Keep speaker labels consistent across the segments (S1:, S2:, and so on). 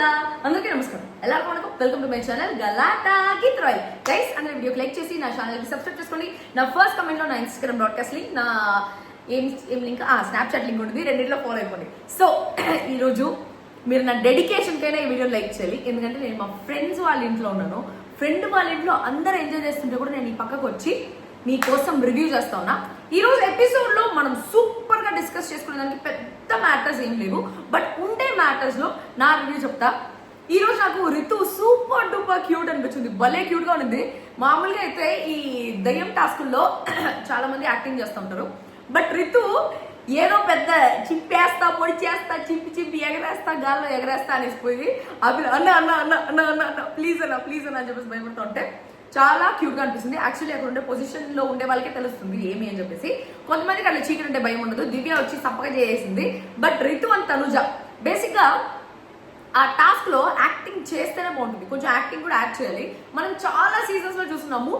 S1: అందరికీ నమస్కారం. ఎలాగో మనకు welcome to my channel Galatta Geet Roy. Guys అందరూ వీడియోకి లైక్ చేసి నా ఛానల్కి సబ్స్క్రైబ్ చేసుకోండి. నా ఫస్ట్ కమెంట్లో నా ఇన్స్టాగ్రామ్ బ్రాడ్కాస్ట్ లింక్, నా ఏం లింక్, స్నాప్చాట్ లింక్ ఉంటుంది. రెండింటిలో ఫాలో అయిపోండి. సో ఈరోజు మీరు నా డెడికేషన్కైనా ఈ వీడియో లైక్ చేయాలి. ఎందుకంటే నేను మా ఫ్రెండ్స్ వాళ్ళ ఇంట్లో ఉన్నాను. ఫ్రెండ్ వాళ్ళ ఇంట్లో అందరూ ఎంజాయ్ చేస్తుంటే కూడా నేను ఈ పక్కకు వచ్చి మీకోసం రివ్యూ చేస్తా ఉన్నా. ఈరోజు ఎపిసోడ్లో మనం సూపర్గా డిస్కస్ చేసుకునేదానికి పెద్ద మ్యాటర్స్ ఏం లేవు, బట్ ఉండే మ్యాటర్స్లో నా రివ్యూ చెప్తా. ఈరోజు నాకు రితు సూపర్ డూపర్ క్యూట్ అనిపించింది. భలే క్యూట్గా ఉంది. మామూలుగా అయితే ఈ దయ్యం టాస్కుల్లో చాలా మంది యాక్టింగ్ చేస్తూ ఉంటారు, బట్ రితు ఏదో పెద్ద చింపేస్తా, పొడి చేస్తా, చింపి ఎగరేస్తా, గాల్లో ఎగరేస్తా అనేసిపోయి అవి అన్న అన్న అన్న అన్న అన్న అన్న ప్లీజ్ అన్న అని చెప్పేసి భయపడుతూ ఉంటే చాలా క్యూట్గా అనిపిస్తుంది. యాక్చువల్లీ అక్కడ ఉండే పొజిషన్లో ఉండే వాళ్ళకే తెలుస్తుంది ఏమి అని చెప్పేసి. కొంతమందికి అట్లా చీకటి ఉంటే భయం ఉండదు. దివ్య వచ్చి సప్పగా చేసేసింది. బట్ రితు అండ్ తనుజ బేసిక్గా ఆ టాస్క్ లో యాక్టింగ్ చేస్తేనే బాగుంటుంది. కొంచెం యాక్టింగ్ కూడా యాడ్ చేయాలి. మనం చాలా సీజన్స్ లో చూస్తున్నాము.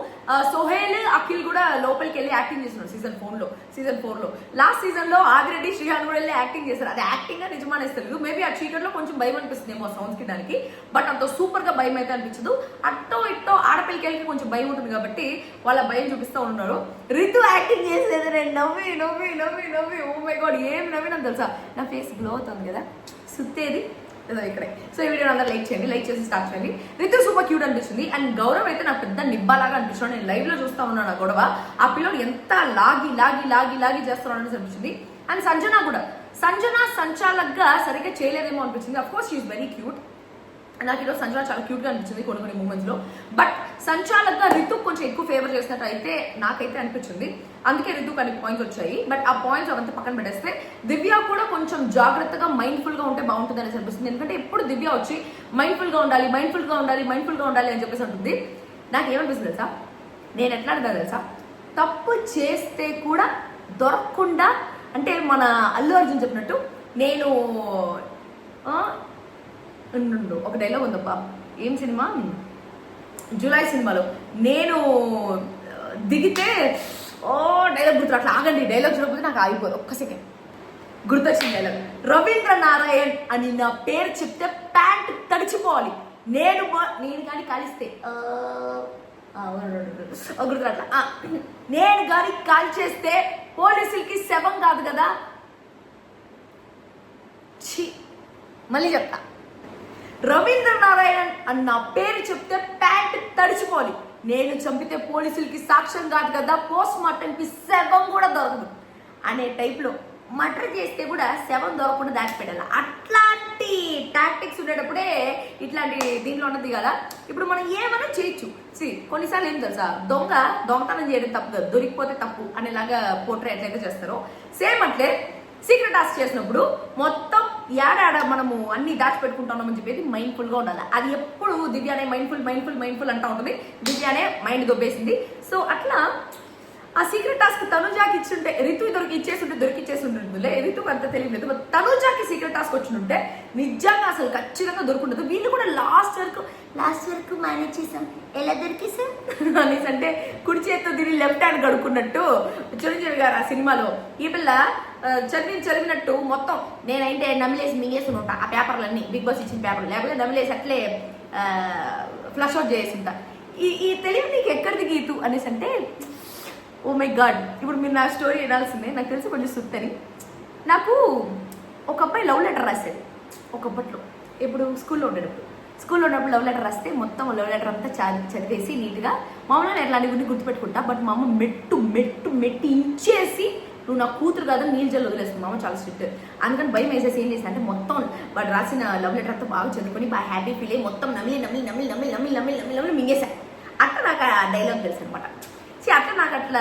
S1: సోహేల్, అఖిల్ కూడా లోపలికి వెళ్ళి యాక్టింగ్ చేస్తున్నారు సీజన్ 4 లో. లాస్ట్ సీజన్ లో ఆదిరెడ్డి, శ్రీహాన్ కూడా వెళ్ళి యాక్టింగ్ చేస్తారు. అది యాక్టింగ్ గా నిజమానేసి తెలియదు. మేబీ ఆ చీకట్లో కొంచెం భయం అనిపిస్తుంది ఏమో సౌండ్స్ కి దానికి, బట్ అంత సూపర్ గా భయం అయితే అనిపించదు. అట్టో ఇట్టో ఆడపిల్లకి వెళ్ళి కొంచెం భయం ఉంటుంది కాబట్టి వాళ్ళ భయం చూపిస్తూ ఉన్నారు. రితు యాక్టింగ్ చేసేది నేను నవ్వి ఓ మై గాడ్ ఏం నవ్వినా తెలుసా, నా ఫేస్ గ్లో అవుతుంది కదా, సుత్తేది ఇక్కడే. సో ఈ వీడియో అందరూ లైక్ చేయండి, లైక్ చేసి స్టార్ట్ చేయండి. రితు సూపర్ క్యూట్ అనిపిస్తుంది. అండ్ గౌరవ్ అయితే నాకు పెద్ద నిబ్బాలాగా అనిపిస్తున్నాడు. నేను లైవ్ లో చూస్తా ఉన్నాను ఆ గొడవ. ఆ పిల్లలు ఎంత లాగి చేస్తున్నాడు అని అనిపించింది. అండ్ సంజన సంచాలక్గా సరిగ్గా చేయలేదేమో అనిపించింది. Of course she is very cute. నాకు ఈరోజు సంజన చాలా క్యూట్గా అనిపించింది కొన్ని మూమెంట్స్ లో. బట్ సంచాలక్గా రితు కొంచెం ఎక్కువ ఫేవర్ చేసినట్టు అయితే నాకైతే అనిపించింది. అందుకే రితుకు అన్ని పాయింట్స్ వచ్చాయి. బట్ ఆ పాయింట్స్ అవంతా పక్కన పెట్టేస్తే దివ్య కూడా కొంచెం జాగ్రత్తగా మైండ్ఫుల్ గా ఉంటే బాగుంటుంది అనేసి అనిపిస్తుంది. ఎందుకంటే ఎప్పుడు దివ్య వచ్చి మైండ్ఫుల్ గా ఉండాలి అని చెప్పేసి ఉంటుంది. నాకు ఏమనిపిస్తుంది తెలుసా, నేను ఎట్లా అంటాను తెలుసా, తప్పు చేస్తే కూడా దొరకకుండా, అంటే మన అల్లు అర్జున్ చెప్పినట్టు, నేను ఒక డైలాగ్ ఉందప్ప, ఏం సినిమా, జూలై సినిమాలో, నేను దిగితే డైలాగ్ గుర్తు అట్లా ఆగండి, డైలాగ్ చూడకపోతే నాకు ఆగిపోదు. ఒక్క సెకండ్ గుర్తొచ్చిన డైలాగ్, రవీంద్ర నారాయణ్ అని నా పేరు చెప్తే ప్యాంట్ తడిచిపోవాలి, నేను కానీ కాలిస్తే గుర్తు అట్లా, నేను కానీ కాల్ చేస్తే పోలీసులకి శవం కాదు కదా. మళ్ళీ చెప్తా, రవీంద్ర నారాయణన్ అన్న పేరు చెప్తే ప్యాంట్ తడిచిపోవాలి, నేను చంపితే పోలీసులకి సాక్ష్యం కాదు కదా, పోస్ట్ మార్టంకి శవం కూడా దొరకదు అనే టైప్లో మర్డర్ చేస్తే కూడా శవం దొరకకుండా దాచిపెట్టాలి. అట్లాంటి టాక్టిక్స్ ఉండేటప్పుడే ఇట్లాంటి దీంట్లో ఉన్నది కదా. ఇప్పుడు మనం ఏమైనా చేయొచ్చు. కొన్నిసార్లు ఏం తెలుసా, దొంగతనం చేయడం తప్పు కదా, దొరికిపోతే తప్పు అనేలాగా పోట్రే ఎట్లయితే చేస్తారో, సేమ్ అట్లే సీక్రెట్ టాస్క్ చేసినప్పుడు మొత్తం ఏడాడ మనము అన్ని దాచిపెట్టుకుంటున్నామని చెప్పేది మైండ్ఫుల్ గా ఉండాలి. అది ఎప్పుడు దివ్యానే మైండ్ఫుల్ అంటూ ఉంటుంది. దివ్యానే మైండ్ దొబ్బేసింది. సో అట్లా ఆ సీక్రెట్ టాస్క్ తనుజాకి ఇచ్చుంటే, రితు దొరికిచ్చేసి ఉంటుందిలే. రితుకు అంత తెలియలేదు. తనుజాకి సీక్రెట్ టాస్క్ వచ్చింటే నిజంగా అసలు ఖచ్చితంగా దొరుకుంటుంది. వీళ్ళు కూడా లాస్ట్ వరకు మేనేజ్ చేసాం, ఎలా దొరికేసాం అనేసి, అంటే కుడి చేతితో తిరిగి లెఫ్ట్ హ్యాండ్ గడుక్కున్నట్టు చిరంజీవి గారు ఆ సినిమాలో ఈ పిల్ల చదివినట్టు మొత్తం నేనైతే నమిలేసి మింగేసి ఉంటా ఆ పేపర్లన్నీ, బిగ్ బాస్ ఇచ్చిన పేపర్లు, లేకపోతే నమిలేసి అట్లే ఫ్లష్ అవుట్ చేసి ఉంటా. ఈ తెలివి నీకు ఎక్కడిది గీతు అనేసి అంటే, ఓ మై గాడ్. ఇప్పుడు మీరు నా స్టోరీ వినాల్సిందే. నాకు తెలిసి కొంచెం సుత్తని, నాకు ఒక అబ్బాయి లవ్ లెటర్ రాసేది ఒకప్పట్లో. ఇప్పుడు స్కూల్లో ఉన్నప్పుడు లవ్ లెటర్ రాస్తే మొత్తం లవ్ లెటర్ అంతా చదివేసి నీట్గా, మామూలుగా నేను ఇట్లాంటి గుర్తుపెట్టుకుంటా. బట్ మా అమ్మ మెట్టి ఇంచేసి, నువ్వు నా కూతురు కాదని నీళ్ళు జల్లు వదిలేస్తుంది. మామ చాలా స్ట్రిక్ట్. అందుకని భయం వేసేసి ఏం చేసి అంటే, మొత్తం వాడు రాసిన లవ్ లెటర్ అంతా బాగా చదువుకొని బాగా హ్యాపీ ఫీల్ అయ్యి మొత్తం నమ్మి మింగేసా. అట్లా నాకు ఆ డైలాగ్ తెలుసు అనమాట. అట్లా నాకు అట్లా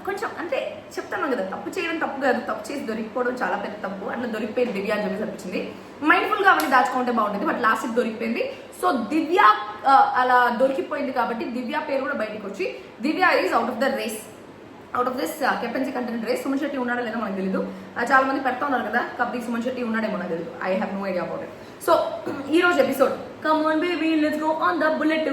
S1: కొంచెం, అంటే చెప్తాను కదా, తప్పు చేయడం తప్పు కాదు, తప్పు చేసి దొరికిపోవడం చాలా పెద్ద తప్పు. అట్లా దొరికిపోయింది దివ్య అని చెప్పేసి అనిపించింది. మైండ్ఫుల్గా అవన్నీ దాచుకుంటే బాగుంటుంది, బట్ లాస్ట్కి దొరికిపోయింది. సో దివ్య అలా దొరికిపోయింది కాబట్టి దివ్య పేరు కూడా బయటకు వచ్చి, Divya is out of this captaincy content race. Suman Shetty ఉన్నాడో లేదో మనకు తెలియదు. చాలా మంది పెడతా ఉన్నారు కదా, కాబట్టి సుమన్ శెట్టి ఉన్నాడేమో నాకు తెలియదు. I have no idea about it. So ఈ రోజు episode come on baby let's go on the bullet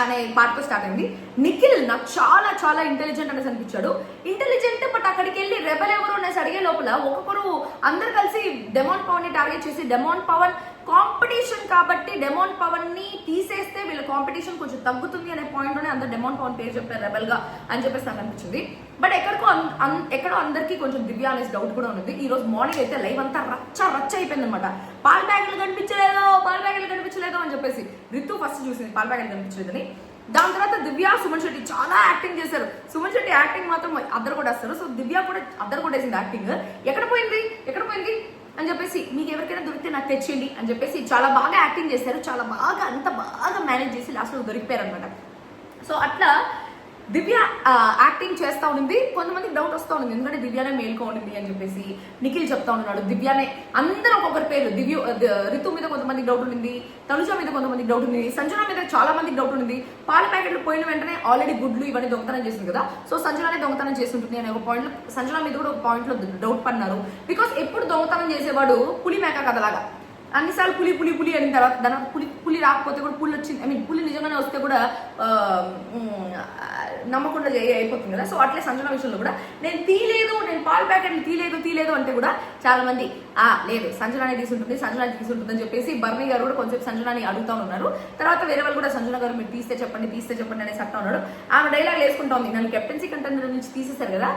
S1: అనే పార్ట్తో స్టార్ట్ అయింది. నిఖిల్ నాకు చాలా చాలా ఇంటెలిజెంట్ అనేసి అనిపించాడు. ఇంటెలిజెంట్ బట్ అక్కడికి వెళ్ళి రెబల్ ఎవరు అనేసి అడిగే లోపల ఒక్కొక్కరు అందరు కలిసి డెమాన్ పవన్ ని టార్గెట్ చేసి డెమాన్ పవన్ కాంపిటీషన్ కాబట్టి డెమాన్ పవన్ ని తీసేస్తే వీళ్ళ కాంపిటీషన్ కొంచెం తగ్గుతుంది అనే పాయింట్ లోనే అందరు డెమాన్ పవన్ పేరు చెప్పారు రెబల్ గా అని చెప్పేసి నాకు అనిపించింది. బట్ ఎక్కడో అందరికీ కొంచెం దివ్య అనేసి డౌట్ కూడా ఉంది. ఈ రోజు మార్నింగ్ అయితే లైవ్ అంతా రచ్చ అయిపోయింది అనమాట. పాల ప్యాకెట్లు కనిపించలేదు అని చెప్పేసి రితు ఫస్ట్ చూసింది పాల ప్యాకెట్లు కనిపించలేదని. దాని తర్వాత దివ్య సుమన్ శెట్టి చాలా యాక్టింగ్ చేశారు. సుమన్ శెట్టి యాక్టింగ్ మాత్రం అద్దరు కూడా వేస్తారు. సో దివ్య కూడా అద్దరు కూడా వేసింది యాక్టింగ్. ఎక్కడ పోయింది అని చెప్పేసి మీకు ఎవరికైనా దొరికితే నాకు తెచ్చేయండి అని చెప్పేసి చాలా బాగా యాక్టింగ్ చేశారు. చాలా బాగా అంత బాగా మేనేజ్ చేసి లాస్ట్లో దొరికిపోయారు అనమాట. సో అట్లా దివ్య యాక్టింగ్ చేస్తూ ఉండింది. కొంతమందికి డౌట్ వస్తూ ఉంది ఎందుకంటే దివ్యానే మేల్కో ఉండింది అని చెప్పేసి నిఖిల్ చెప్తా ఉన్నాడు. దివ్యానే అందరూ ఒక్కొక్కరి పేరు రితు మీద కొంతమందికి డౌట్ ఉండింది, తనుజ మీద కొంతమందికి డౌట్ ఉంది, సంజన మీద చాలా మందికి డౌట్ ఉండింది. పాల ప్యాకెట్లు పోయిన వెంటనే ఆల్రెడీ గుడ్లు ఇవన్నీ దొంగతనం చేసింది కదా, సో సంజనానే దొంగతనం చేసి ఉంటుంది అనే ఒక పాయింట్ సంజన మీద కూడా ఒక పాయింట్ లో డౌట్ పడినారు. బికాస్ ఎప్పుడు దొంగతనం చేసేవాడు పులి మేక కథలాగా అన్నిసార్లు పులి అయిన తర్వాత దాని పులి రాకపోతే కూడా పులి వచ్చింది పులి నిజంగానే వస్తే కూడా నమ్మకుండా అయిపోతుంది కదా. సో అట్లే సంజన విషయంలో కూడా నేను పాల ప్యాకెట్లు తీయలేదు అంటే కూడా చాలా మంది లేదు సంజనానే తీసుంటుంది అని చెప్పేసి బర్నీ గారు కూడా కొంచెం సంజనాని అడుగుతా ఉన్నారు. తర్వాత వేరే వాళ్ళు కూడా సంజన గారు మీరు తీస్తే చెప్పండి అనేసి అంటా ఉన్నాడు. ఆమె డైలాగ్ వేసుకుంటా ఉంది, నన్ను కెప్టెన్సీ కంటెండర్ నుంచి తీసేశారు కదా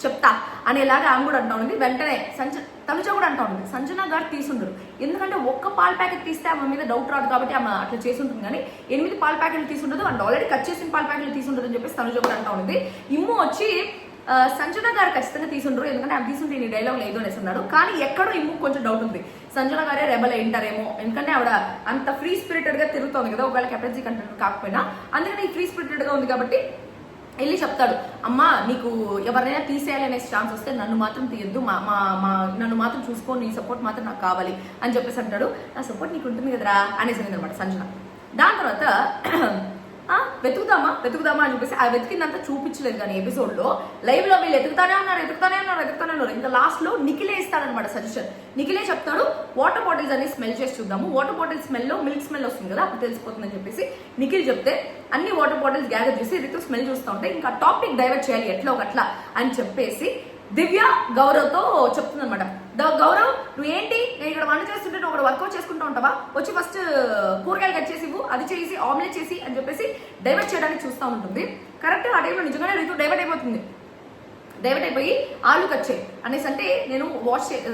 S1: చెప్తా అనేలాగా ఆమె కూడా అంటా ఉంది. వెంటనే తనుజ కూడా అంటా ఉంది సంజన గారు తీసుండరు, ఎందుకంటే ఒక్క పాల ప్యాకెట్ తీస్తే ఆమె మీద డౌట్ రాదు కాబట్టి ఆమె అట్లా చేసి ఉంటుంది. కానీ 8 పాల ప్యాకెట్లు తీసుండదు అండ్ ఆల్రెడీ కట్ చేసిన పాల ప్యాకెట్లు తీసుండదు అని చెప్పేసి తనుజ కూడా అంటా ఉంది. ఇమ్ము వచ్చి సంజన గారు ఖచ్చితంగా తీసుండరు ఎందుకంటే ఆమె తీసుంటే ఈ డైలాగ్ లేదు అనేసి అన్నాడు. కానీ ఎక్కడో ఇమ్ము కొంచెం డౌట్ ఉంది, సంజన గారే రెబల్ అయింటారేమో ఎందుకంటే ఆవిడ అంత ఫ్రీ స్పిరిటెడ్ గా తిరుగుతుంది కదా ఒకవేళ కెప్టెన్సీ కంటెంట్ కాకపోయినా. అందుకని ఫ్రీ స్పిరిటెడ్ గా ఉంది కాబట్టి వెళ్ళి చెప్తాడు, అమ్మా నీకు ఎవరైనా తీసేయాలనే ఛాన్స్ వస్తే నన్ను మాత్రం తీయద్దు, నన్ను మాత్రం చూసుకో, నీ సపోర్ట్ మాత్రం నాకు కావాలి అని చెప్పేసి అంటాడు. నా సపోర్ట్ నీకు ఉంటుంది కదరా అనేసి అనమాట సంజన. దాని తర్వాత వెతుకుదామా అని చెప్పేసి ఆ వెతికిందంతా చూపించలేదు. కానీ ఎపిసోడ్ లో లైవ్ లో వీళ్ళు ఎతుకుతానే ఉన్నారు. ఇంకా లాస్ట్ లో నిఖిలే ఇస్తాడనమాట సజెషన్. నిఖిలే చెప్తాడు వాటర్ బాటిల్స్ అన్ని స్మెల్ చేసి చూద్దాము, వాటర్ బాటిల్ స్మెల్ లో మిల్క్ స్మెల్ వస్తుంది కదా అప్పుడు తెలిసిపోతుందని చెప్పేసి నిఖిల్ చెప్తే అన్ని వాటర్ బాటిల్స్ గ్యాదర్ చేసి రితు స్మెల్ చూస్తూ ఉంటే ఇంకా టాపిక్ డైవర్ట్ చేయాలి ఎట్లా ఒకట్లా అని చెప్పేసి దివ్య గౌరవ్తో చెప్తుంది అనమాట. గౌరవ్ నువ్వు ఏంటి నేను ఇక్కడ వంట చేస్తుంటే నువ్వు ఇక్కడ వర్కౌట్ చేసుకుంటూ ఉంటావా, వచ్చి ఫస్ట్ కూరగాయలు కట్ చేసి అది చేసి ఆమ్లెట్ చేసి అని చెప్పేసి డైవర్ట్ చేయడానికి చూస్తూ ఉంటుంది. కరెక్ట్ ఆ టైంలో నిజంగానే రితు డైవర్ట్ అయిపోయి ఆలు కట్ చేయి అనేసి అంటే నేను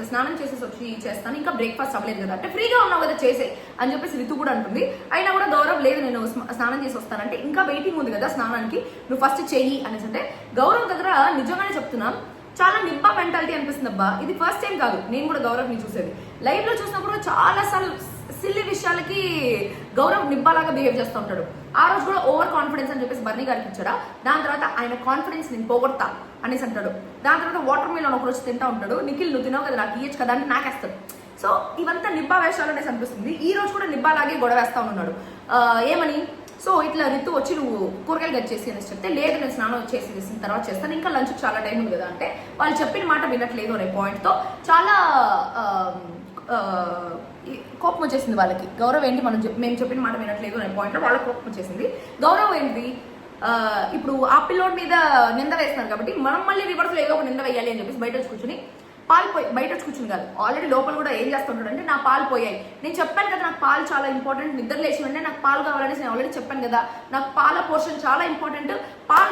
S1: స్నానం చేసేసి వచ్చి చేస్తాను ఇంకా బ్రేక్ఫాస్ట్ అవ్వలేదు కదా అంటే ఫ్రీగా ఉన్నావు కదా చేసే అని చెప్పేసి రితు కూడా అంటుంది. అయినా కూడా గౌరవ్ లేదు నేను స్నానం చేసి వస్తానంటే ఇంకా వెయిటింగ్ ఉంది కదా స్నానానికి నువ్వు ఫస్ట్ చెయ్యి అనేసి అంటే గౌరవ్ దగ్గర నిజంగానే చెప్తున్నాం చాలా నిబ్బా మెంటాలిటీ అనిపిస్తుంది. అబ్బా ఇది ఫస్ట్ టైం కాదు నేను కూడా గౌరవ్ని చూసేది, లైవ్ లో చూసినప్పుడు చాలా సార్లు సిల్లీ విషయాలకి గౌరవ్ నిబ్బాలాగా బిహేవ్ చేస్తూ ఉంటాడు. ఆ రోజు కూడా ఓవర్ కాన్ఫిడెన్స్ అని చెప్పేసి బర్నీ గారికి ఇచ్చాడా. దాని తర్వాత ఆయన కాన్ఫిడెన్స్ నేను పోగొడతా అనేసి అంటాడు. దాని తర్వాత వాటర్ మిలన్ ఒక రోజు తింటా ఉంటాడు. నిఖిల్ నువ్వు తినవు కదా నాకు ఇయ్యచ్చు కదా అని నాకేస్తాడు. సో ఇవంతా నిబ్బా వేషాలు అనేసి అనిపిస్తుంది. ఈ రోజు కూడా నిబ్బాలాగే గొడవ వేస్తా ఉన్నాడు. ఏమని సో ఇట్లా రితు వచ్చి నువ్వు కూరగాయలు కట్ చేసి అనేసి చెప్తే లేదు నేను స్నానం చేసిన తర్వాత చేస్తాను ఇంకా లంచ్ చాలా టైం ఉంది కదా అంటే వాళ్ళు చెప్పిన మాట వినట్లేదు అనే పాయింట్తో చాలా కోపం వచ్చేసింది వాళ్ళకి. గౌరవ్ ఏంటి మేము చెప్పిన మాట వినట్లేదు అనే పాయింట్లో వాళ్ళకి కోపం వచ్చేసింది. గౌరవ్ ఏంటి ఇప్పుడు ఆ పిల్లోడి మీద నింద వేస్తున్నారు కాబట్టి మనం మళ్ళీ రివర్స్లో ఏదో ఒక నింద వేయాలి అని చెప్పేసి బయట వచ్చి కూర్చుని బయట వచ్చి కూర్చుని కాదు ఆల్రెడీ లోపల కూడా ఏం చేస్తుంటాడు అంటే నా పాలు పోయాయి, నేను చెప్పాను కదా నాకు పాలు చాలా ఇంపార్టెంట్, నిద్ర లేచి వెంటనే నాకు పాలు కావాలనేసి నేను ఆల్రెడీ చెప్పాను కదా నాకు పాల పోర్షన్ చాలా ఇంపార్టెంట్,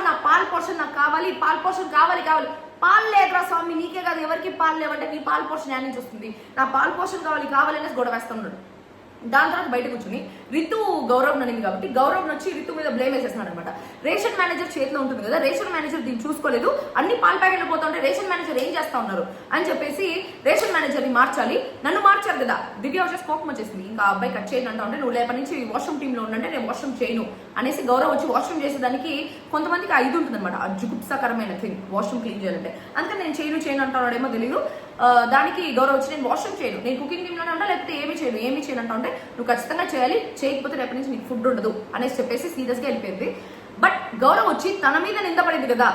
S1: నా పాల పోర్షన్ నాకు కావాలి, పాల పోర్షన్ కావాలి పాలు లేదురా స్వామి నీకే కాదు ఎవరికి పాలు లేవంటే నీ పాల పోర్షన్ యాడ్ నుంచి వస్తుంది, నా పాల పోర్షన్ కావాలనేసి గొడవ వేస్తున్నాడు. దాని తర్వాత బయట కూర్చుని రితు గౌరవ్ అనింది కాబట్టి గౌరవ్ వచ్చి రితు మీద బ్లేమ్ వేసేస్తున్నాడు అనమాట. రేషన్ మేనేజర్ చేతిలో ఉంటుంది కదా, రేషన్ మేనేజర్ దీన్ని చూసుకోలేదు, అన్ని పాల ప్యాకెట్లు పోతా ఉంటే రేషన్ మేనేజర్ ఏం చేస్తా ఉన్నారు అని చెప్పేసి రేషన్ మేనేజర్ ని మార్చాలి, నన్ను మార్చారు కదా. దివ్య వచ్చేసి కోపం వచ్చేసింది, ఇంకా అబ్బాయి కట్ చేయను అంటా ఉంటే నువ్వు లేపటి నుంచి వాష్రూమ్ టీంలో ఉండంటే నేను వాష్రూమ్ చేయను అనేసి గౌరవ్ వచ్చి వాష్రూమ్ చేసేదానికి కొంతమందికి ఇది ఉంటుంది అనమాట, జుగుప్సాకరమైన థింగ్ వాష్రూమ్ క్లీన్ చేయాలంటే. అందుకని నేను చేయను అంటాడేమో తెలియదు. దానికి గౌరవ్ వచ్చి నేను వాష్రూమ్ చేయను, నేను కుకింగ్ టీంలోనే ఉంటా లేకపోతే ఏమీ చేయను అంటా ఉంటే నువ్వు ఖచ్చితంగా చేయాలి, చేయకపోతే రేపటి నుంచి నీకు ఫుడ్ ఉండదు అనేసి చెప్పేసి సీరియస్గా వెళ్ళిపోయింది. బట్ గౌరవ్ వచ్చి తన మీద నిందపడింది కదా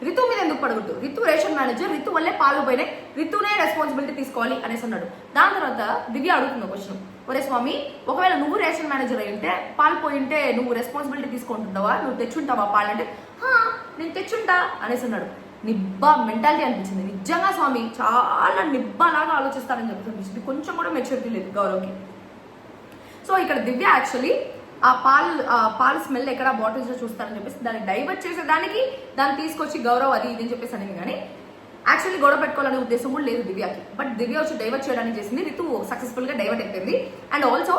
S1: రితు మీద ఎందుకు పడగొట్టు, రితు రేషన్ మేనేజర్, రితు వల్లే పాలు పోయినాయి, రితునే రెస్పాన్సిబిలిటీ తీసుకోవాలి అనేసి అన్నాడు. దాని తర్వాత దివ్య అడుగుతుంది క్వశ్చన్, ఒరే స్వామి ఒకవేళ నువ్వు రేషన్ మేనేజర్ అయి ఉంటే పాలు పోయి ఉంటే నువ్వు రెస్పాన్సిబిలిటీ తీసుకుంటుంటావా, నువ్వు తెచ్చుంటావా పాలు అంటే నేను తెచ్చుంటా అనేసి అన్నాడు. నిబ్బా మెంటాలిటీ అనిపించింది. నిజంగా స్వామి చాలా నిబ్బాలాగా ఆలోచిస్తారని చెప్పి కొంచెం కూడా మెచ్యూరిటీ లేదు గౌరవ్కి. సో ఇక్కడ దివ్య యాక్చువల్లీ ఆ పాలు స్మెల్ ఎక్కడ బాటిల్స్లో చూస్తారని చెప్పేసి దాన్ని డైవర్ట్ చేసేదానికి దాన్ని తీసుకొచ్చి గౌరవ్ అది ఇది అని చెప్పేసి అనేది, కానీ యాక్చువల్లీ గొడవ పెట్టుకోవాలనే ఉద్దేశం కూడా లేదు దివ్యకి. బట్ దివ్య వచ్చి డైవర్ట్ చేయడానికి చేసింది, రితు సక్సెస్ఫుల్గా డైవర్ట్ అయిపోయింది. అండ్ ఆల్సో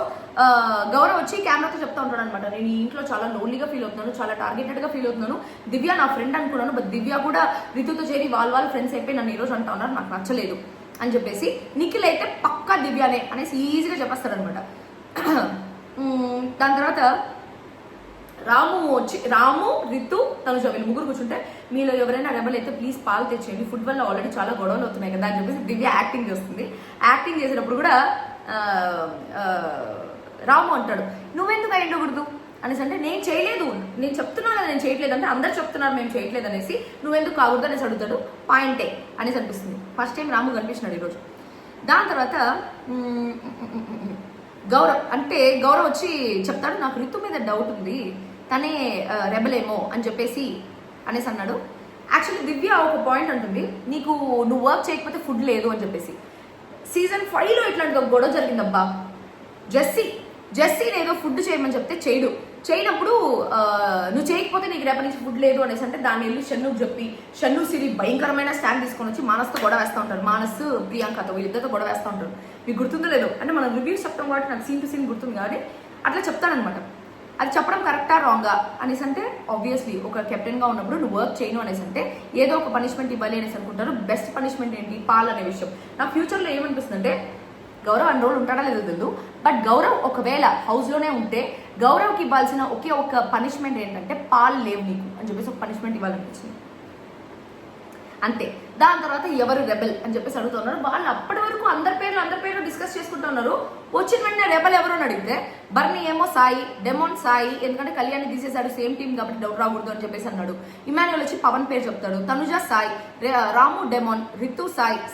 S1: గౌరవ్ వచ్చి కెమెరాతో చెప్తా ఉంటాడు అనమాట, నేను ఈ ఇంట్లో చాలా లోన్లీగా ఫీల్ అవుతున్నాను, చాలా టార్గెటెడ్గా ఫీల్ అవుతున్నాను, దివ్య నా ఫ్రెండ్ అనుకున్నాను, బట్ దివ్య కూడా రితుతో చేరి వాళ్ళ ఫ్రెండ్స్ అయిపోయి నన్ను ఈరోజు అంటా ఉన్నారు, నాకు నచ్చలేదు అని చెప్పేసి నిఖిల్ అయితే పక్కా దివ్యానే అనేసి ఈజీగా చెప్పేస్తాడు అనమాట. దాని తర్వాత రాము రితు తనుజ వీళ్ళు ముగ్గురు కూర్చుంటే మీలో ఎవరైనా రెబల్ అయితే ప్లీజ్ పాలు తెచ్చేయండి, ఫుడ్ వల్ల ఆల్రెడీ చాలా గొడవలు అవుతున్నాయి కదా అని చెప్పేసి దివ్య యాక్టింగ్ చేస్తుంది. యాక్టింగ్ చేసేటప్పుడు కూడా రాము అంటాడు నువ్వెందుకు అయ్యిండకూడదు అనేసి అంటే నేను చేయలేదు, నేను చెప్తున్నాను కదా నేను చేయట్లేదు అంటే అందరు చెప్తున్నారు మేము చేయట్లేదు అనేసి నువ్వెందుకు కాకూడదు అనేసి అడుగుతాడు. పాయింటే అనేసి అనిపిస్తుంది. ఫస్ట్ టైం రాము కనిపించినాడు ఈరోజు. దాని తర్వాత గౌరవ్ వచ్చి చెప్తాడు నాకు రితు మీద డౌట్ ఉంది, తనే రెబల్ ఏమో అని చెప్పేసి అనేసి అన్నాడు. యాక్చువల్లీ దివ్య ఒక పాయింట్ అంటుంది, నువ్వు వర్క్ చేయకపోతే ఫుడ్ లేదు అని చెప్పేసి. సీజన్ 5లో ఇట్లాంటి ఒక గొడవ జరిగిందబ్బా. జెస్సీని ఏదో ఫుడ్ చేయమని చెప్తే చేయనప్పుడు నువ్వు చేయకపోతే నీకు రేపటి నుంచి ఫుడ్ లేదు అనేసి అంటే దాన్ని వెళ్ళి షన్నుకు చెప్పి షన్ను సిరి భయంకరమైన స్టాండ్ తీసుకొని వచ్చి మానస్తో గొడవ వేస్తూ ఉంటారు. మానస్ ప్రియాంకతో వీళ్ళిద్దరితో గొడవ వేస్తూ ఉంటారు. మీకు గుర్తుందో లేదో అంటే మనం రివ్యూస్ చెప్తాం కాబట్టి నాకు సీన్ టు సీన్ గుర్తుంది కాబట్టి అట్లా చెప్తానమాట. అది చెప్పడం కరెక్టా రాంగా అనేసి అంటే ఆబ్వియస్లీ ఒక కెప్టెన్గా ఉన్నప్పుడు నువ్వు వర్క్ చేయను అనేసి అంటే ఏదో ఒక పనిష్మెంట్ ఇవ్వాలి అనేసి అనుకుంటారు. బెస్ట్ పనిష్మెంట్ ఏంటి పాల్ అనే విషయం. నాకు ఫ్యూచర్లో ఏమనిపిస్తుంది అంటే గౌరవ్ అన్ని రోజులు ఉంటాడా లేదో తెలియదు, బట్ గౌరవ్ ఒకవేళ హౌస్లోనే ఉంటే గౌరవ్కి ఇవ్వాల్సిన ఒకే ఒక పనిష్మెంట్ ఏంటంటే పాలు లేవు నీకు అని చెప్పేసి ఒక పనిష్మెంట్ ఇవ్వాలనిపించింది అంతే. దాని తర్వాత ఎవరు రెబెల్ అని చెప్పేసి అడుగుతున్నారు. వాళ్ళు అప్పటి వరకు అందరి పేర్లు డిస్కస్ చేసుకుంటూ ఉన్నారు. వచ్చిన వెంటనే రెబెల్ ఎవరు అని అడిగితే బర్నీ ఏమో సాయి, డెమోన్ సాయి, ఎందుకంటే కళ్యాణ్ తీసేశాడు సేమ్ టీం కాబట్టి డౌట్ రాకూడదు అని చెప్పేసి అన్నాడు. ఇమాన్యుల్ వచ్చి పవన్ పేరు చెప్తాడు. Tanuja Sai, Ramu demon, Ritu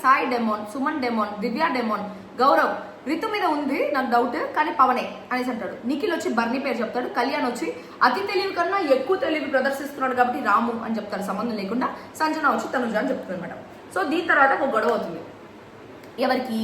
S1: Sai demon, Suman demon, Divya demon, Gaurav Ritu మీద ఉంది నాకు డౌట్ కానీ పవనే అనేసి అంటాడు. నిఖిల్ వచ్చి బర్నీ పేరు చెప్తాడు. కళ్యాణ్ వచ్చి అతి తెలివి కన్నా ఎక్కువ తెలివి ప్రదర్శిస్తున్నాడు కాబట్టి రాము అని చెప్తాడు సంబంధం లేకుండా. సంజన వచ్చి తనుజ అని చెప్తుంది అనమాట. సో దీని తర్వాత ఒక గొడవ అవుతుంది. ఎవరికి?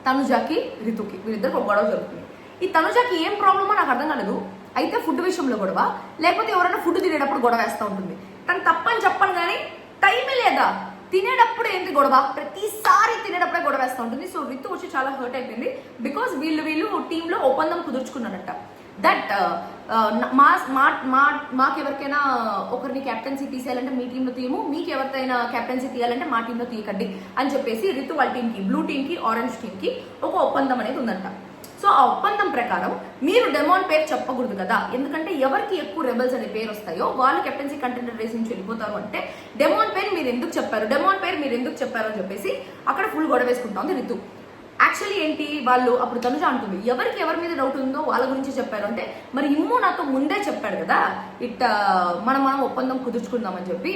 S1: తనుజాకి రితుకి వీళ్ళిద్దరికి ఒక గొడవ జరుగుతుంది. ఈ తనుజాకి ఏం ప్రాబ్లమో నాకు అర్థం కాలేదు. అయితే ఫుడ్ విషయంలో గొడవ, లేకపోతే ఎవరైనా ఫుడ్ తినేటప్పుడు గొడవ వేస్తూ ఉంటుంది. తను తప్పని చెప్పను కానీ టైమే లేదా, తినేటప్పుడు ఏంటి గొడవ, ప్రతిసారి తినేటప్పుడే గొడవ వేస్తూ ఉంటుంది. సో రితు వచ్చి చాలా హర్ట్ అయిపోయింది. బికాస్ వీళ్ళు టీంలో ఒప్పందం కుదుర్చుకున్నారంట. దట్ మాకు ఎవరికైనా ఒకరిని క్యాప్టెన్సీ తీసేయాలంటే మీ టీంలో తీయము, మీకు ఎవరికైనా క్యాప్టెన్సీ తీయాలంటే మా టీంలో తీయకండి అని చెప్పేసి రితు వాళ్ళ టీంకి, బ్లూ టీంకి, ఆరెంజ్ టీంకి ఒక ఒప్పందం అనేది ఉందంట. సో ఆ ఒప్పందం ప్రకారం మీరు డెమోన్ పేరు చెప్పకూడదు కదా, ఎందుకంటే ఎవరికి ఎక్కువ రెబల్స్ అనే పేరు వస్తాయో వాళ్ళు కెప్టెన్సీ కంటెండర్ రేస్ నుంచి వెళ్ళిపోతారు. అంటే డెమోన్ పేరు మీరు ఎందుకు చెప్పారు అని చెప్పేసి అక్కడ ఫుల్ గొడవ వేసుకుంటా ఉంది రితు. యాక్చువల్లీ ఏంటి వాళ్ళు అప్పుడు తనుజ అంటుంది ఎవరికి ఎవరి మీద డౌట్ ఉందో వాళ్ళ గురించి చెప్పారు అంటే మరి ఇమ్ము నాతో ముందే చెప్పాడు కదా మనం ఒప్పందం కుదుర్చుకుందామని చెప్పి,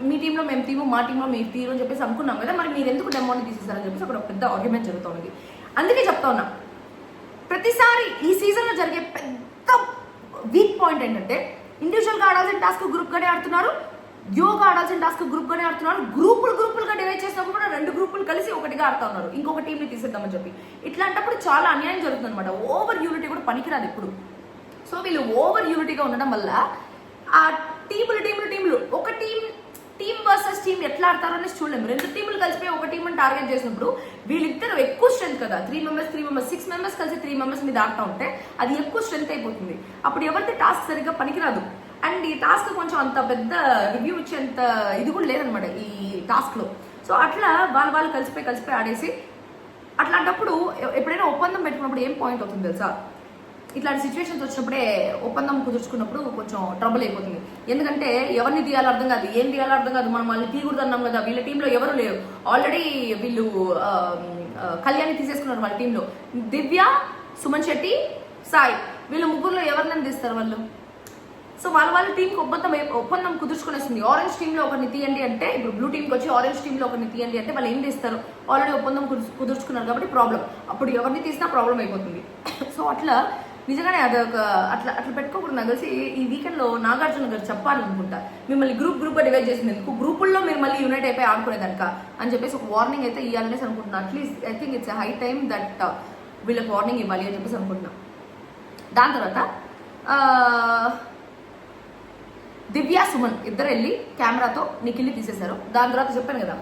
S1: మీ టీంలో మేము తీము, మా టీంలో మేము తీరు అని చెప్పేసి అనుకున్నాం కదా, మరి మీరు ఎందుకు డెమోని తీసేస్తారని చెప్పేసి అక్కడ పెద్ద ఆర్గ్యుమెంట్ జరుగుతుంది. అందుకే చెప్తా ఉన్నా ప్రతిసారి ఈ సీజన్లో జరిగే పెద్ద వీక్ పాయింట్ ఏంటంటే ఇండివిజువల్గా ఆడాల్సిన టాస్క్ గ్రూప్గానే ఆడుతున్నారు, యోగా ఆడాల్సిన టాస్క్ గ్రూప్గానే ఆడుతున్నారు. గ్రూపులుగా డివైడ్ చేసినప్పుడు కూడా 2 గ్రూపులు కలిసి ఒకటిగా ఆడుతూ ఉన్నారు ఇంకొక టీంని తీసేద్దామని చెప్పి. ఇట్లాంటప్పుడు చాలా అన్యాయం జరుగుతుంది అనమాట. ఓవర్ యూనిటీ కూడా పనికిరాదు ఇప్పుడు. సో వీళ్ళు ఓవర్ యూనిటీగా ఉండడం వల్ల ఆ టీములు ఒక టీం వర్సెస్ టీం ఎట్లా ఆడతారో అనేసి చూడలేము. 2 టీములు కలిసిపోయి ఒక టీంని టార్గెట్ చేసినప్పుడు వీళ్ళిద్దరు ఎక్కువ స్ట్రెంత్ కదా, 3 మెంబర్స్ 6 మెంబర్స్ కలిసి 3 మెంబర్స్ మీద ఆడుతూ ఉంటే అది ఎక్కువ స్ట్రెంత్ అయిపోతుంది. అప్పుడు ఎవరితో టాస్క్ సరిగ్గా పనికిరాదు. అండ్ ఈ టాస్క్ కొంచెం అంత పెద్ద రివ్యూ ఇచ్చేంత ఇది కూడా లేదనమాట ఈ టాస్క్లో. సో అట్లా వాళ్ళు కలిసిపోయి ఆడేసి అట్లాంటప్పుడు ఎప్పుడైనా ఒప్పందం పెట్టుకున్నప్పుడు ఏం పాయింట్ అవుతుంది తెలుసా, ఇట్లాంటి సిచ్యువేషన్స్ వచ్చినప్పుడే ఒప్పందం కుదుర్చుకున్నప్పుడు కొంచెం ట్రబుల్ అయిపోతుంది. ఎందుకంటే ఎవరిని తీయాలో అర్థం కాదు, ఏం తీయాలో అర్థం కాదు. మనం వాళ్ళని తీయకూడదు అన్నాం కదా, వీళ్ళ టీంలో ఎవరు లేరు. ఆల్రెడీ వీళ్ళు కళ్యాణి తీసేసుకున్నారు వాళ్ళ టీంలో. దివ్య, సుమన్ శెట్టి, సాయి వీళ్ళు ముగ్గురులో ఎవరినైనా తీస్తారు వాళ్ళు. సో వాళ్ళ టీంకి ఒప్పందం కుదుర్చుకునేస్తుంది. ఆరెంజ్ టీంలో ఒకరిని తీయండి అంటే, ఇప్పుడు బ్లూ టీంకి వచ్చి ఆరెంజ్ టీంలో ఒకరిని తీయండి అంటే వాళ్ళు ఏం తీస్తారు, ఆల్రెడీ ఒప్పందం కుదుర్చుకున్నారు కాబట్టి ప్రాబ్లం, అప్పుడు ఎవరిని తీసినా ప్రాబ్లం అయిపోతుంది. సో అట్లా నిజంగానే అదొక అట్లా పెట్టుకోకూడదు. నాకు తెలిసి ఈ వీకెండ్లో నాగార్జున గారు చెప్పాలనుకుంటా, మిమ్మల్ని గ్రూప్గా డివైడ్ చేసింది ఎందుకు, గ్రూపుల్లో మీరు మళ్ళీ యునైట్ అయిపోయి ఆడుకునేదానిక అని చెప్పేసి ఒక వార్నింగ్ అయితే ఇవ్వాలనేసి అనుకుంటున్నాను. At least I think it's high time that వీళ్ళకి వార్నింగ్ ఇవ్వాలి అని చెప్పేసి అనుకుంటున్నాను. దాని తర్వాత దివ్య సుమన్ ఇద్దరు వెళ్ళి కెమెరాతో నిఖిల్ని తీసేశారు. దాని తర్వాత చెప్పాను కదా,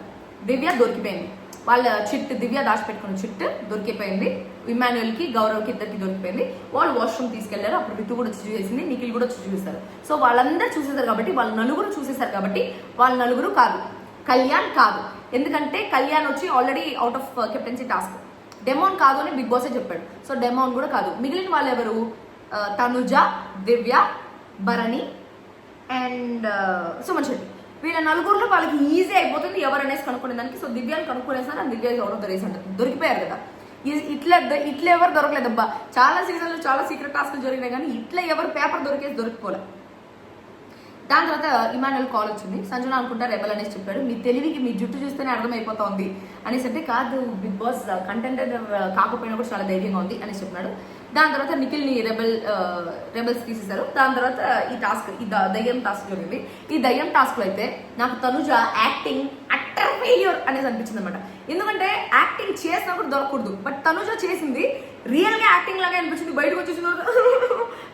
S1: దివ్య దొరికిపోయింది, వాళ్ళ చిట్ దివ్య దాచిపెట్టుకున్న చిట్ దొరికిపోయింది. ఇమాన్యుయల్కి గౌరవ్కి ఇద్దరికి దొరికిపోయింది. వాళ్ళు వాష్రూమ్ తీసుకెళ్లారు. అప్పుడు రితు కూడా వచ్చి చూసేసింది, నిఖిల్ కూడా వచ్చి చూసేశారు. సో వాళ్ళందరూ చూసేశారు కాబట్టి, వాళ్ళ నలుగురు చూసేశారు కాబట్టి, వాళ్ళ నలుగురు కాదు, కళ్యాణ్ కాదు. ఎందుకంటే కళ్యాణ్ వచ్చి already out of captaincy task. Demon కాదు అని బిగ్ బాసే చెప్పాడు. సో డెమోన్ కూడా కాదు. మిగిలిన వాళ్ళు ఎవరు, తనుజ, దివ్య, భరణి అండ్ సుమన్ శెట్టి. వీళ్ళ నలుగురులో వాళ్ళకి ఈజీ అయిపోతుంది ఎవరు అనేసి కనుక్కునే దానికి. సో దివ్యాన్ని కనుక్కునేసారు, అండ్ దివ్య ఎవరో దొరికిపోయారు కదా. ఇట్లా ఎవరు దొరకలేదబ్బా. చాలా సీజన్లు చాలా సీక్రెట్ టాస్క్లు జరిగినాయి కానీ ఇట్లా ఎవరు పేపర్ దొరికిపోలే. దాని తర్వాత ఇమాన్యుయల్ కాల్ వచ్చింది. సంజన అనుకుంటా రెబల్ అనేసి చెప్పాడు. మీ తెలివికి మీ జుట్టు చూస్తేనే అర్థమైపోతుంది అనేసి అంటే, కాదు బిగ్ బాస్ కంటెంటర్ కాకపోయినా కూడా చాలా ధైర్యంగా ఉంది అనేసి చెప్పినాడు. దాని తర్వాత నిఖిల్ని రెబల్స్ తీసేశారు. దాని తర్వాత ఈ టాస్క్, ఈ దయ్యం టాస్క్ జరిగింది. ఈ దయ్యం టాస్క్లో అయితే నాకు తనుజ యాక్టింగ్ అట్టర్ ఫెయిల్యూర్ అనేసి అనిపించింది అనమాట. ఎందుకంటే యాక్టింగ్ చేసినా కూడా దొరకకూడదు, బట్ తనుజ చేసింది రియల్గా యాక్టింగ్ లాగా అనిపించింది. బయటకు వచ్చేసింది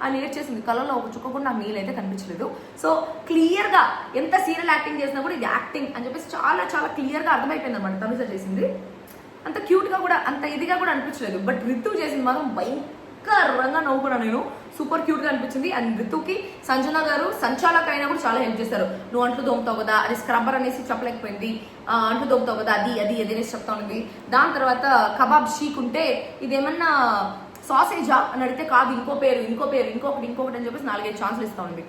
S1: అని ఏడ్చేసింది. కళ్ళలో ఒక చుక్క కూడా నాకు నీళ్ళైతే కనిపించలేదు. సో క్లియర్గా ఎంత సీరియల్ యాక్టింగ్ చేసినా కూడా ఇది యాక్టింగ్ అని చెప్పేసి చాలా చాలా క్లియర్గా అర్థమైపోయింది అనమాట. తనుజ చేసింది అంత క్యూట్గా కూడా అంత ఇదిగా కూడా అనిపించలేదు. బట్ రితు చేసింది మాత్రం భయంకరంగా నవ్వుకున్నాను నేను. సూపర్ క్యూట్గా అనిపించింది. అండ్ రితుకి సంజన గారు సంచాలక అయినా కూడా చాలా హెల్ప్ చేశారు. నువ్వు అంట్లు దొంగతావు కదా, అది స్క్రబ్బర్ అనేసి చెప్పలేకపోయింది, అంట్లు దొంగతావు కదా, అది అనేసి చెప్తా ఉంది. దాని తర్వాత కబాబ్ షీక్ ఉంటే ఇదేమన్నా సాసేజా అని అడిగితే కాదు, ఇంకో పేరు ఇంకొకటి అని చెప్పేసి 4-5 ఛాన్సులు ఇస్తా ఉంది.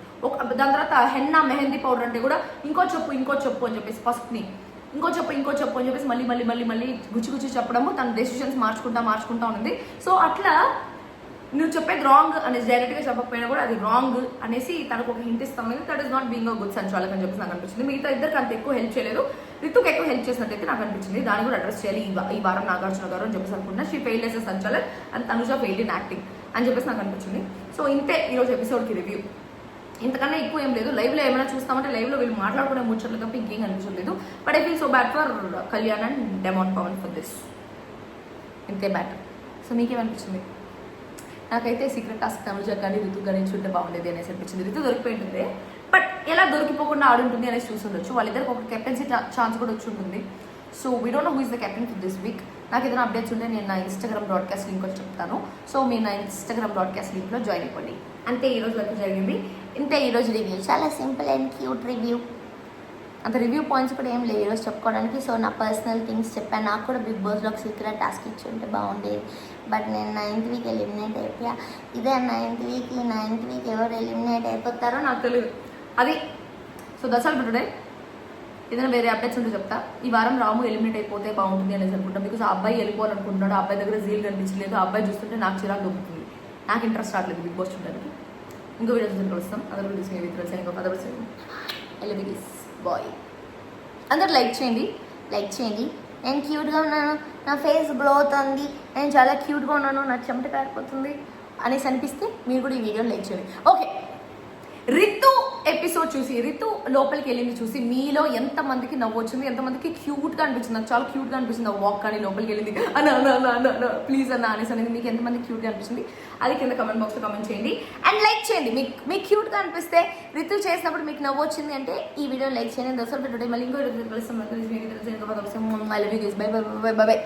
S1: దాని తర్వాత హెన్నా మెహందీ పౌడర్ అంటే కూడా ఇంకో చెప్పు అని చెప్పేసి ఫస్ట్ని ఇంకో చెప్పు అని చెప్పేసి మళ్ళీ గుచ్చి చెప్పడము, తన డెసిషన్స్ మార్చుకుంటా ఉంది. సో అట్లా నువ్వు చెప్పేది రాంగ్ అనేసి డైరెక్ట్గా చెప్పకపోయినా కూడా అది రాంగ్ అనేసి తనకు ఒక హింట్ ఇస్తాం. That is not being a good sanchalak అని చెప్పేసి నాకు అనిపించింది. మిగతా ఇద్దరికి అంత ఎక్కువ హెల్ప్ చేయలేదు, రితుకి ఎక్కువ హెల్ప్ చేసినట్టయితే నాకు అనిపించింది. దాన్ని కూడా అడ్రస్ చేయాలి ఈ వారం నాగార్జున గారు అని చెప్పేసి అనుకుంటున్నా. She fail as a sanchalak and Tanuja failed in acting అని చెప్పేసి నాకు అనిపించింది. సో ఇంతే ఈరోజు ఎపిసోడ్కి రివ్యూ. ఇంతకన్నా ఎక్కువ ఏం లేదు. లైవ్లో ఏమైనా చూస్తామంటే లైవ్లో వీళ్ళు మాట్లాడుకునే ముచ్చట్లు తప్ప ఇంకేం అనిపించలేదు. But I feel so bad for Kalyan and demon Pawan for this. ఇంతే బ్యాడ్. సో మీకేమనిపించింది? నాకైతే సీక్రెట్ టాస్క్ తనుజ కానీ రితు కానీ చూంటే బాగుండేది అనేసి అనిపించింది. రితు దొరికిపోయి ఉంటుంది, బట్ ఎలా దొరికిపోకుండా ఆడుంటుంది అనేసి చూస్తుండొచ్చు. వాళ్ళిద్దరికి ఒక కెప్టెన్సీ ఛాన్స్ కూడా వచ్చి ఉంటుంది. So we don't know who is the captain for this week. నాకు ఏదైనా అప్డేట్స్ ఉంటే నేను నా ఇన్స్టాగ్రామ్ బ్రాడ్కాస్ట్ లింక్ వచ్చి చెప్తాను. సో మీరు నా ఇన్స్టాగ్రామ్ బ్రాడ్కాస్ట్ లింక్లో జాయిన్ అయిపోండి. అంతే ఈరోజు వరకు జరిగింది. ఇంతే ఈరోజు రివ్యూ, చాలా సింపుల్ అండ్ క్యూట్ రివ్యూ. అంత రివ్యూ పాయింట్స్ కూడా ఏం లేవు ఈరోజు చెప్పుకోవడానికి. సో నా పర్సనల్ థింగ్స్ చెప్పాను. నాకు కూడా బిగ్ బాస్లో ఒక సీక్రెట్ టాస్క్ ఇచ్చి ఉంటే బాగుండేది, బట్ నేను 9th వీక్ ఎలిమినేట్ అయిపోయా. ఇదే 9th వీక్ ఎవరు ఎలిమినేట్ అయిపోతారో నాకు తెలియదు అది. So that's all today. ఏదైనా వేరే అప్డేట్స్ ఉంటే చెప్తా. ఈ వారం రాము ఎలిమినేట్ అయిపోతే బాగుంటుంది అనేసి అనుకుంటాం. బికాస్ ఆ అబ్బాయి వెళ్ళిపోవాలనుకుంటున్నాడు. ఆ అబ్బాయి దగ్గర జీల్ కనిపించలేదు. ఆ అబ్బాయి చూస్తుంటే నాకు చిరాకు దొరుకుతుంది. నాకు ఇంట్రెస్ట్ రావట్లేదు బిగ్ బాస్ చూడడానికి. ఇంకో వీడియో చూసి కలుస్తాం. అదర్ వీడియోస్ మీ విత్ ఇంకొక అదర్ ఎలిమినేస్ బాయ్. అందరు లైక్ చేయండి. నేను క్యూట్గా ఉన్నాను, నా ఫేస్ గ్లో అవుతుంది, నేను చాలా క్యూట్గా ఉన్నాను, నా చెమట కారిపోతుంది అనేసి అనిపిస్తే మీరు కూడా ఈ వీడియోని లైక్ చేయండి. ఓకే, రితు ఎపిసోడ్ చూసి, రితు లోపలికి వెళ్ళింది చూసి మీలో ఎంతమందికి నవ్వు వచ్చింది, ఎంతమందికి క్యూట్గా అనిపించింది? నాకు చాలా క్యూట్గా అనిపించింది ఆ వాక్ కానీ లోపలికి వెళ్ళింది అన్న ప్లీజ్ అన్న అనేసి అనేది మీకు ఎంతమంది క్యూట్గా అనిపించింది అది కింద కమెంట్ బాక్స్లో కమెంట్ చేయండి అండ్ లైక్ చేయండి. మీకు క్యూట్గా అనిపిస్తే రితు చేసినప్పుడు మీకు నవ్వు వచ్చింది అంటే ఈ వీడియో లైక్ చేయండి. దసరా టుడే మళ్ళీ ఇంకో రివ్యూ కలుస్తాం. I love you guys. By.